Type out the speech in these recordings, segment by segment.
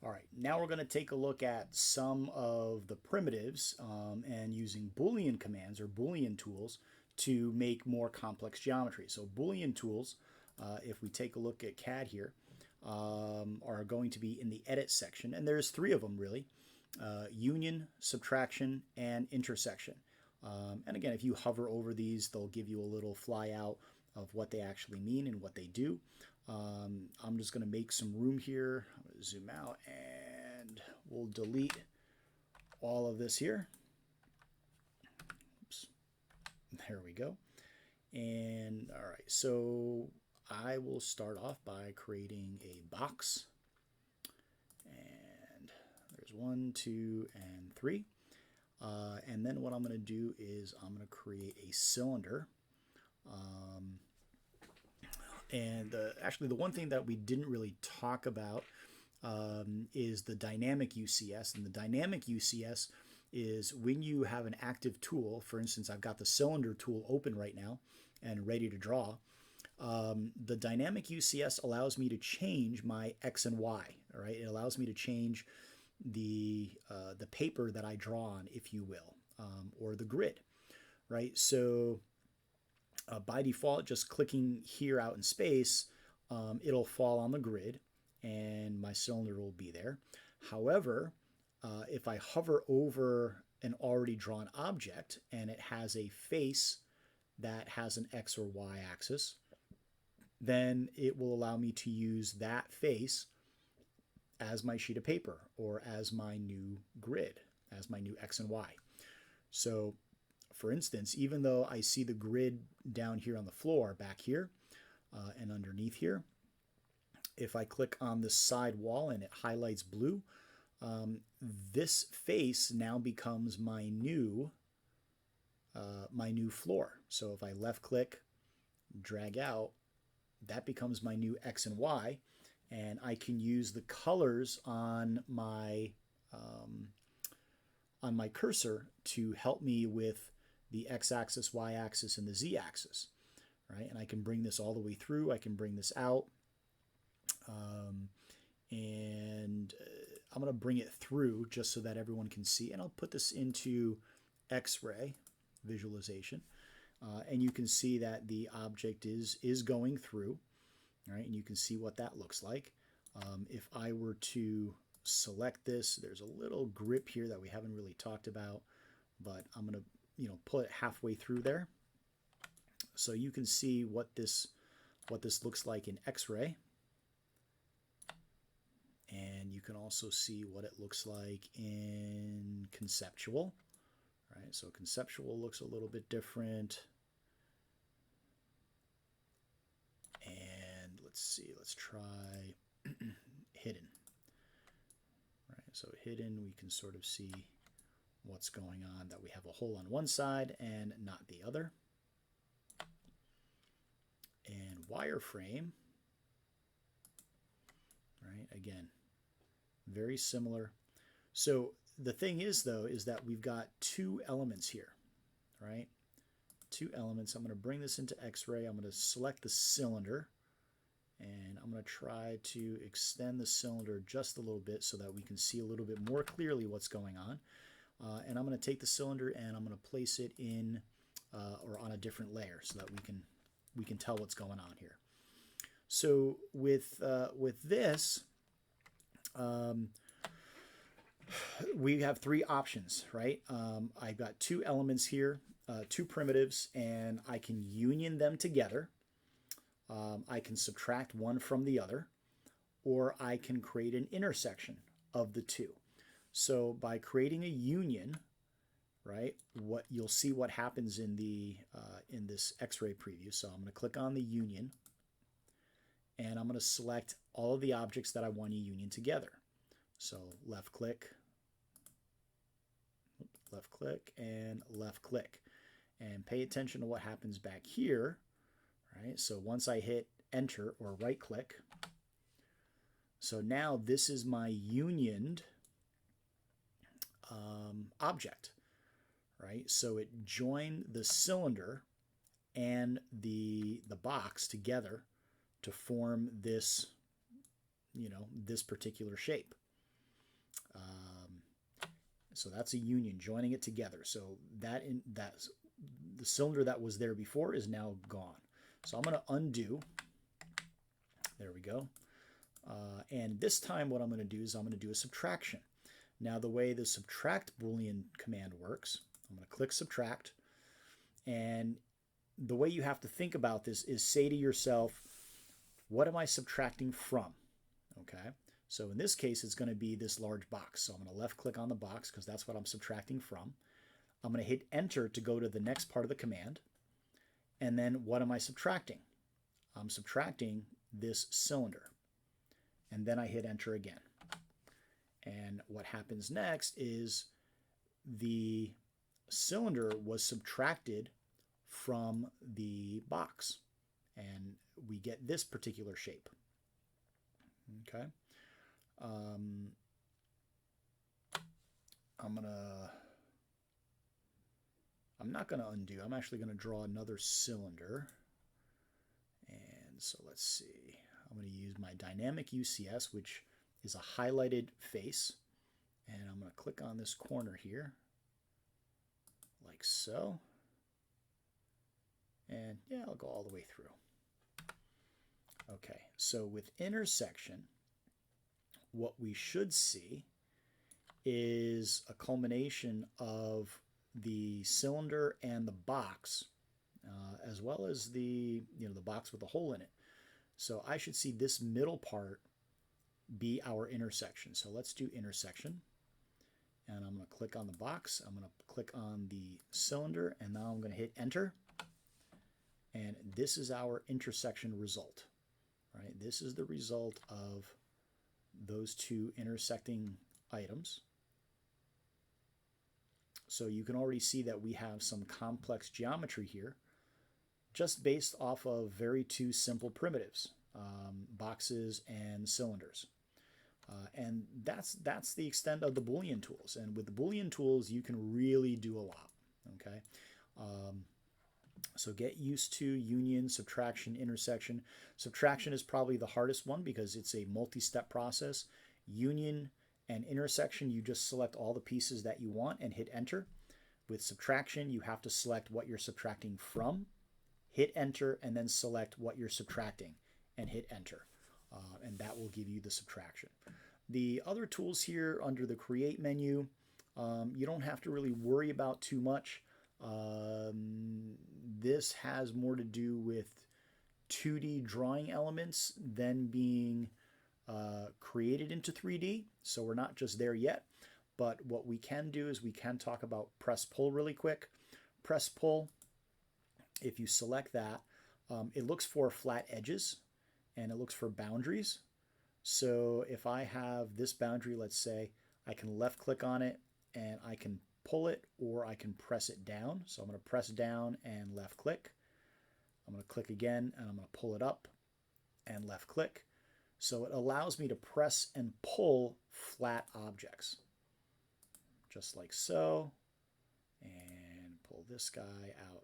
All right, now we're going to take a look at some of the primitives and using Boolean commands or Boolean tools to make more complex geometry. So Boolean tools, if we take a look at CAD here, are going to be in the edit section, and there's three of them really: union, subtraction, and intersection. And again, if you hover over these, they'll give you a little flyout of what they actually mean and what they do. I'm just going to make some room here. I'm going to zoom out and we'll delete all of this here. Oops. There we go. And all right, so I will start off by creating a box. And there's 1, 2, and 3. And then what I'm going to do is I'm going to create a cylinder. And actually, the one thing that we didn't really talk about is the dynamic UCS. And the dynamic UCS is when you have an active tool. For instance, I've got the cylinder tool open right now and ready to draw. The dynamic UCS allows me to change my X and Y. All right, it allows me to change the paper that I draw on, if you will, or the grid. Right, so by default, just clicking here out in space, it'll fall on the grid and my cylinder will be there. However, if I hover over an already drawn object and it has a face that has an X or Y axis, then it will allow me to use that face as my sheet of paper or as my new grid, as my new X and Y. So for instance, even though I see the grid down here on the floor, back here, and underneath here, if I click on the side wall and it highlights blue, this face now becomes my new floor. So if I left click, drag out, that becomes my new X and Y, and I can use the colors on my cursor to help me with the x-axis, y-axis, and the z-axis, right? And I can bring this all the way through. I can bring this out, and I'm going to bring it through just so that everyone can see. And I'll put this into X-ray visualization, and you can see that the object is going through, right? And you can see what that looks like. If I were to select this, there's a little grip here that we haven't really talked about, but I'm going to pull it halfway through there, so you can see what this looks like in X-ray, and you can also see what it looks like in conceptual. Right, so conceptual looks a little bit different, and let's see. Let's try hidden. Right, so hidden, we can sort of see what's going on, that we have a hole on one side and not the other. And wireframe, right, again, very similar. So the thing is, though, is that we've got two elements here, right? Two elements. I'm going to bring this into X-ray. I'm going to select the cylinder, and I'm going to try to extend the cylinder just a little bit so that we can see a little bit more clearly what's going on. And I'm going to take the cylinder and I'm going to place it in or on a different layer so that we can tell what's going on here. So with this, we have three options, right? I've got two elements here, two primitives, and I can union them together. I can subtract one from the other, or I can create an intersection of the two. So by creating a union, right, what you'll see what happens in this X-ray preview. So I'm going to click on the union, and I'm going to select all of the objects that I want to union together. So left click, and left click, and pay attention to what happens back here, right? So once I hit enter or right click, so now this is my unioned object, right? So it joined the cylinder and the box together to form this, this particular shape. So that's a union, joining it together. So that's the cylinder that was there before is now gone. So I'm going to undo. There we go. And this time what I'm going to do is I'm going to do a subtraction. Now the way the subtract Boolean command works, I'm going to click subtract. And the way you have to think about this is say to yourself, what am I subtracting from? Okay. So in this case, it's going to be this large box. So I'm going to left click on the box because that's what I'm subtracting from. I'm going to hit enter to go to the next part of the command. And then what am I subtracting? I'm subtracting this cylinder. And then I hit enter again. And what happens next is the cylinder was subtracted from the box. And we get this particular shape. Okay. I'm not going to undo. I'm actually going to draw another cylinder. And so let's see. I'm going to use my dynamic UCS, which is a highlighted face. And I'm going to click on this corner here, like so. And yeah, I'll go all the way through. Okay, so with intersection, what we should see is a culmination of the cylinder and the box, as well as the box with a hole in it. So I should see this middle part be our intersection. So let's do intersection. And I'm going to click on the box. I'm going to click on the cylinder, and now I'm going to hit enter. And this is our intersection result. Right? This is the result of those two intersecting items. So you can already see that we have some complex geometry here, just based off of two simple primitives, boxes and cylinders. And that's the extent of the Boolean tools. And with the Boolean tools, you can really do a lot. Okay. So get used to union, subtraction, intersection. Subtraction is probably the hardest one because it's a multi-step process. Union and intersection, you just select all the pieces that you want and hit enter. With subtraction, you have to select what you're subtracting from, hit enter, and then select what you're subtracting and hit enter. And that will give you the subtraction. The other tools here under the create menu, you don't have to really worry about too much. This has more to do with 2D drawing elements than being created into 3D. So we're not just there yet. But what we can do is we can talk about press pull really quick. Press pull, if you select that, it looks for flat edges and it looks for boundaries. So if I have this boundary, let's say, I can left click on it and I can pull it, or I can press it down. So I'm going to press down and left click. I'm going to click again and I'm going to pull it up and left click. So it allows me to press and pull flat objects, just like so, and pull this guy out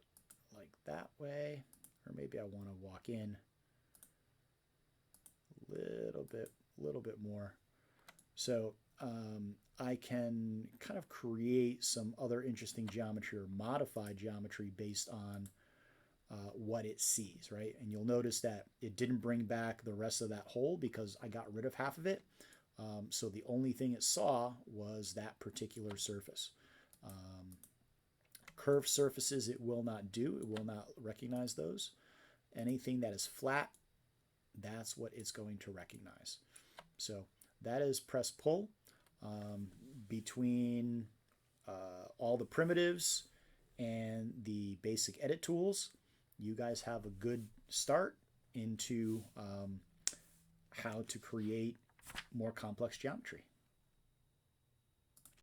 like that way. Or maybe I want to walk in a little bit more. So I can kind of create some other interesting geometry or modify geometry based on what it sees, right? And you'll notice that it didn't bring back the rest of that hole because I got rid of half of it. So the only thing it saw was that particular surface. Curved surfaces it will not do. It will not recognize those. Anything that is flat, that's what it's going to recognize. So that is press pull. Between all the primitives and the basic edit tools, you guys have a good start into how to create more complex geometry.